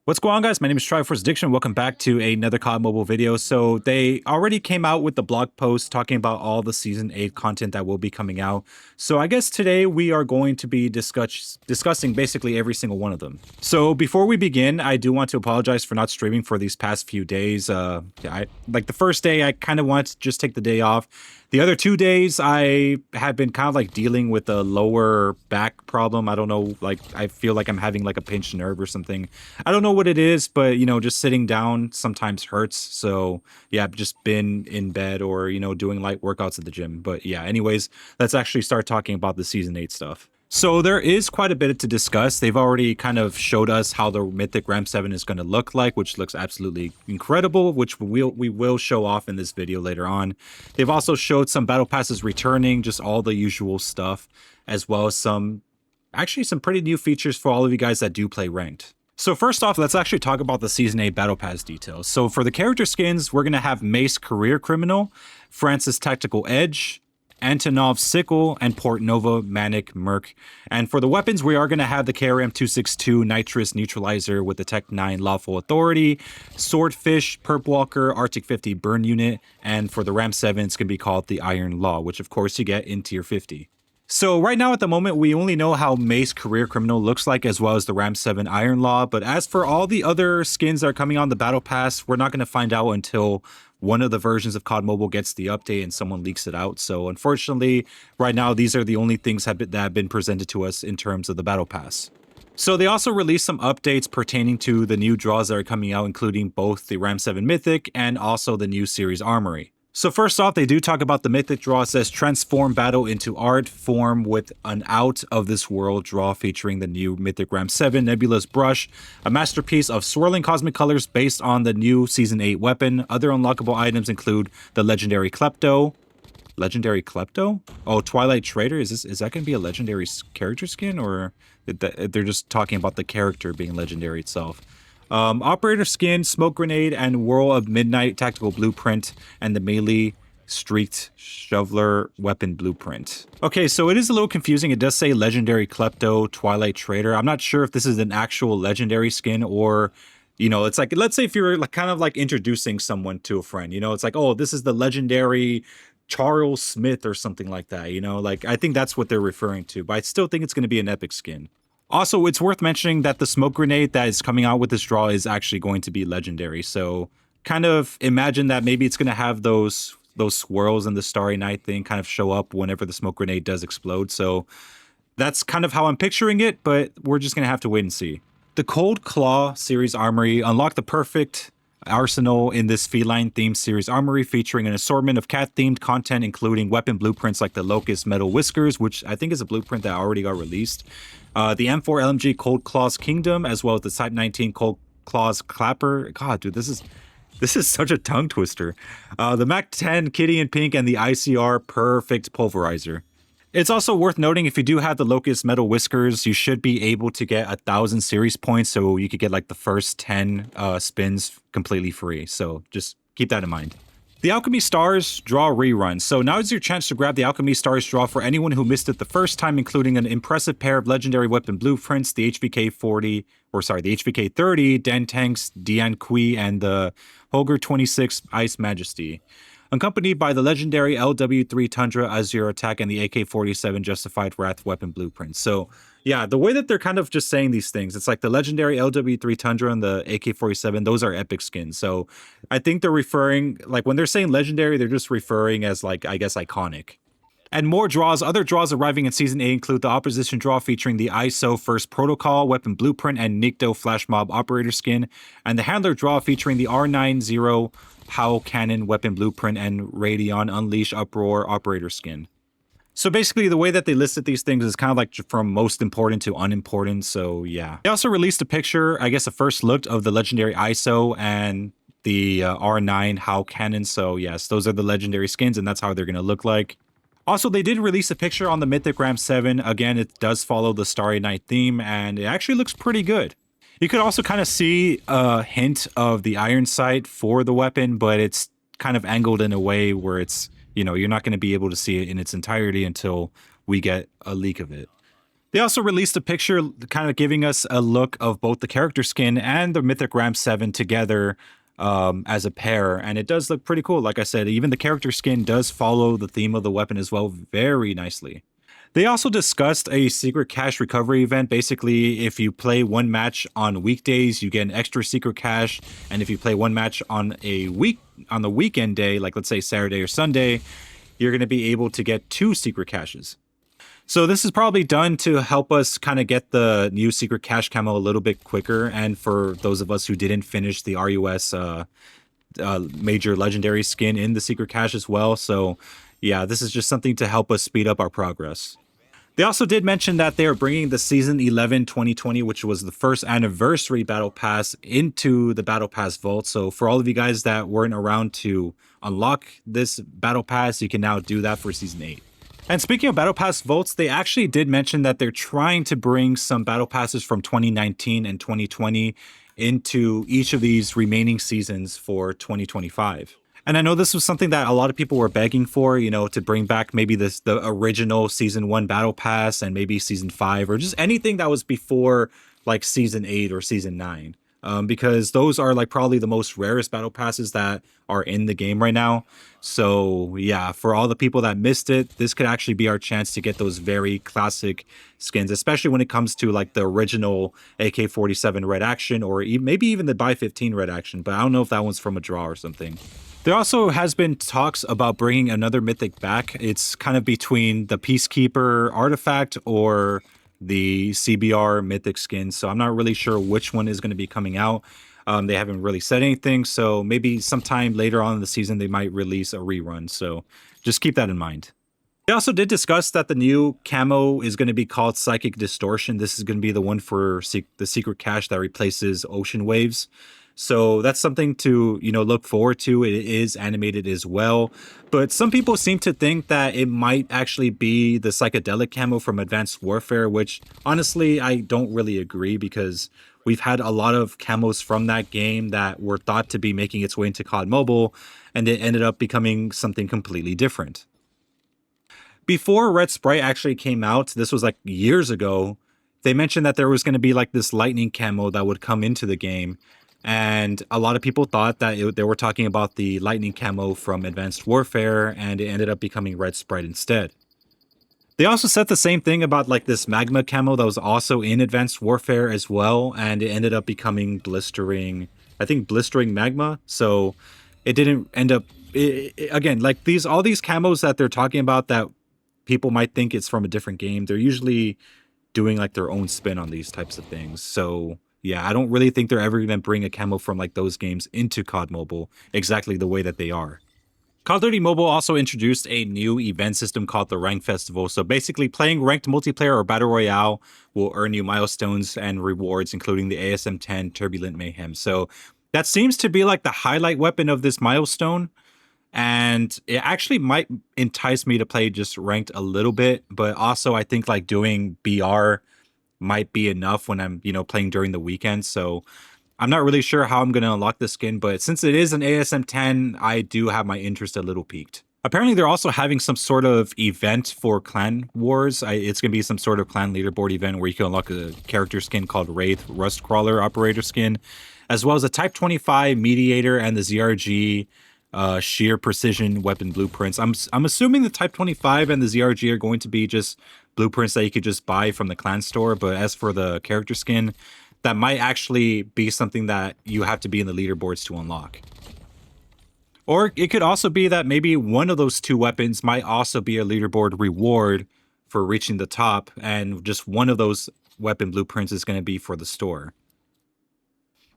What's going on, guys? My name is Triforce Addiction. Welcome back to another COD Mobile video. So they already came out with the blog post talking about all the Season 8 content that will be coming out. So I guess today we are going to be discussing basically every single one of them. So before we begin, I do want to apologize for not streaming for these past few days. Like the first day, I kind of wanted to just take the day off. The other 2 days, I have been kind of like dealing with a lower back problem. I don't know, like I feel like I'm having like a pinched nerve or something. I don't know what it is, but just sitting down sometimes hurts. So yeah, I've just been in bed or, doing light workouts at the gym. But yeah, anyways, let's actually start talking about the Season 8 stuff. So there is quite a bit to discuss. They've already kind of showed us how the Mythic Ram 7 is going to look like, which looks absolutely incredible, which we will show off in this video later on. They've also showed some battle passes returning, just all the usual stuff, as well as some pretty new features for all of you guys that do play ranked. So first off, let's actually talk about the Season 8 Battle Pass details. So for the character skins, we're going to have Mace Career Criminal, Francis Tactical Edge, Antonov Sickle, and Portnova Manic Merc. And for the weapons, we are going to have the KRM 262 Nitrous Neutralizer with the Tech 9 Lawful Authority, Swordfish, Perp Walker, Arctic 50 Burn Unit, and for the Ram 7, it's going to be called the Iron Law, which of course you get in Tier 50. So right now at the moment, we only know how Mace Career Criminal looks like as well as the Ram 7 Iron Law, but as for all the other skins that are coming on the Battle Pass, we're not going to find out until one of the versions of COD Mobile gets the update and someone leaks it out. So unfortunately, right now, these are the only things that have been presented to us in terms of the Battle Pass. So they also released some updates pertaining to the new draws that are coming out, including both the Ram 7 Mythic and also the new series Armory. So first off, they do talk about the Mythic draw. It says transform battle into art form with an out of this world draw featuring the new Mythic Ram 7 Nebula's Brush, a masterpiece of swirling cosmic colors based on the new Season 8 weapon. Other unlockable items include the legendary Klepto. Legendary Klepto? Oh, Twilight Trader. Is that going to be a legendary character skin, or they're just talking about the character being legendary itself? Operator Skin, Smoke Grenade, and Whirl of Midnight Tactical Blueprint, and the Melee Streaked Shoveler Weapon Blueprint. Okay, so it is a little confusing. It does say Legendary Klepto, Twilight Trader. I'm not sure if this is an actual legendary skin or, it's like, let's say if you're like kind of like introducing someone to a friend, it's like, oh, this is the legendary Charles Smith or something like that, like I think that's what they're referring to, but I still think it's going to be an epic skin. Also, it's worth mentioning that the smoke grenade that is coming out with this draw is actually going to be legendary. So kind of imagine that maybe it's going to have those swirls and the Starry Night thing kind of show up whenever the smoke grenade does explode. So that's kind of how I'm picturing it, but we're just going to have to wait and see. The Cold Claw series Armory unlocked the perfect arsenal in this feline themed series Armory, featuring an assortment of cat themed content, including weapon blueprints like the Locust Metal Whiskers, which I think is a blueprint that already got released, the M4 LMG Cold Claws Kingdom, as well as the Type 19 Cold Claws Clapper. God, dude, this is such a tongue twister. The Mac 10 Kitty in Pink, and the ICR Perfect Pulverizer. It's also worth noting, if you do have the Locust Metal Whiskers, you should be able to get 1,000 series points, so you could get like the first 10 spins completely free. So just keep that in mind. The Alchemy Stars draw rerun. So now is your chance to grab the Alchemy Stars draw for anyone who missed it the first time, including an impressive pair of legendary weapon blueprints, the HVK 30 Dan Tanks Dian Kui, and the Holger 26 Ice Majesty, accompanied by the legendary LW3 Tundra Azure Attack and the AK-47 Justified Wrath weapon blueprint. So yeah, the way that they're kind of just saying these things, it's like the legendary LW3 Tundra and the AK-47, those are epic skins. So I think they're referring, like when they're saying legendary, they're just referring as like, I guess, iconic. And more draws. Other draws arriving in Season 8 include the Opposition draw featuring the ISO First Protocol weapon blueprint and Nikto Flash Mob Operator skin, and the Handler draw featuring the R90 Howl Cannon weapon blueprint and Radeon Unleash Uproar Operator skin. So basically, the way that they listed these things is kind of like from most important to unimportant. So yeah. They also released a picture, I guess a first look of the legendary ISO and the R9 Howl Cannon. So yes, those are the legendary skins, and that's how they're going to look like. Also, they did release a picture on the Mythic Ram 7. Again, it does follow the Starry Night theme, and it actually looks pretty good. You could also kind of see a hint of the iron sight for the weapon, but it's kind of angled in a way where it's, you're not going to be able to see it in its entirety until we get a leak of it. They also released a picture kind of giving us a look of both the character skin and the Mythic Ram 7 together as a pair. And it does look pretty cool. Like I said, even the character skin does follow the theme of the weapon as well very nicely. They also discussed a secret cache recovery event. Basically, if you play one match on weekdays, you get an extra secret cache. And if you play one match on the weekend day, like let's say Saturday or Sunday, you're going to be able to get 2 secret caches. So this is probably done to help us kind of get the new secret cache camo a little bit quicker. And for those of us who didn't finish the RUS major legendary skin in the secret cache as well. So yeah, this is just something to help us speed up our progress. They also did mention that they are bringing the Season 11 2020, which was the first anniversary Battle Pass, into the Battle Pass Vault. So for all of you guys that weren't around to unlock this Battle Pass, you can now do that for Season 8. And speaking of Battle Pass votes, they actually did mention that they're trying to bring some Battle Passes from 2019 and 2020 into each of these remaining seasons for 2025. And I know this was something that a lot of people were begging for, you know, to bring back maybe the original Season 1 Battle Pass and maybe Season 5 or just anything that was before like Season 8 or Season 9. Because those are like probably the most rarest battle passes that are in the game right now. So yeah, for all the people that missed it, this could actually be our chance to get those very classic skins, especially when it comes to like the original AK-47 Red Action or maybe even the Buy 15 Red Action, but I don't know if that one's from a draw or something. There also has been talks about bringing another Mythic back. It's kind of between the Peacekeeper artifact or the CBR Mythic skin. So I'm not really sure which one is going to be coming out. They haven't really said anything. So maybe sometime later on in the season, they might release a rerun. So just keep that in mind. They also did discuss that the new camo is going to be called Psychic Distortion. This is going to be the one for the secret cache that replaces Ocean Waves. So that's something to, you know, look forward to. It is animated as well. But some people seem to think that it might actually be the psychedelic camo from Advanced Warfare, which honestly, I don't really agree because we've had a lot of camos from that game that were thought to be making its way into COD Mobile, and it ended up becoming something completely different. Before Red Sprite actually came out, this was like years ago, they mentioned that there was going to be like this lightning camo that would come into the game. And a lot of people thought that they were talking about the lightning camo from Advanced Warfare, and it ended up becoming Red Sprite instead. They also said the same thing about like this magma camo that was also in Advanced Warfare as well, and it ended up becoming blistering, I think blistering magma. So it didn't end up, again, like all these camos that they're talking about that people might think it's from a different game, they're usually doing like their own spin on these types of things. So yeah, I don't really think they're ever going to bring a camo from like those games into COD Mobile exactly the way that they are. Call of Duty Mobile also introduced a new event system called the Rank Festival. So basically playing ranked multiplayer or battle royale will earn you milestones and rewards, including the ASM-10 Turbulent Mayhem. So that seems to be like the highlight weapon of this milestone. And it actually might entice me to play just ranked a little bit, but also I think like doing BR might be enough when I'm, you know, playing during the weekend. So I'm not really sure how I'm going to unlock the skin, but since it is an ASM-10, I do have my interest a little piqued. Apparently, they're also having some sort of event for Clan Wars. It's going to be some sort of clan leaderboard event where you can unlock a character skin called Wraith Rust Crawler Operator skin, as well as a Type 25 Mediator and the ZRG sheer precision weapon blueprints. I'm assuming the Type 25 and the ZRG are going to be just blueprints that you could just buy from the clan store, but as for the character skin, that might actually be something that you have to be in the leaderboards to unlock. Or it could also be that maybe one of those two weapons might also be a leaderboard reward for reaching the top, and just one of those weapon blueprints is going to be for the store.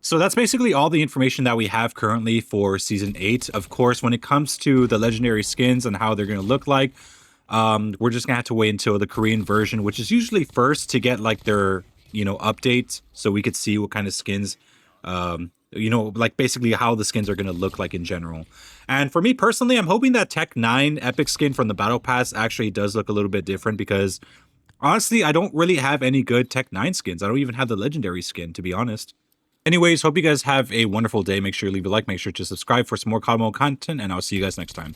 So that's basically all the information that we have currently for Season 8. Of course, when it comes to the legendary skins and how they're going to look like, we're just going to have to wait until the Korean version, which is usually first to get like their, you know, updates, so we could see what kind of skins, you know, like basically how the skins are going to look like in general. And for me personally, I'm hoping that Tech 9 Epic skin from the Battle Pass actually does look a little bit different, because honestly, I don't really have any good Tech 9 skins. I don't even have the legendary skin, to be honest. Anyways, hope you guys have a wonderful day. Make sure you leave a like, make sure to subscribe for some more COD Mobile content, and I'll see you guys next time.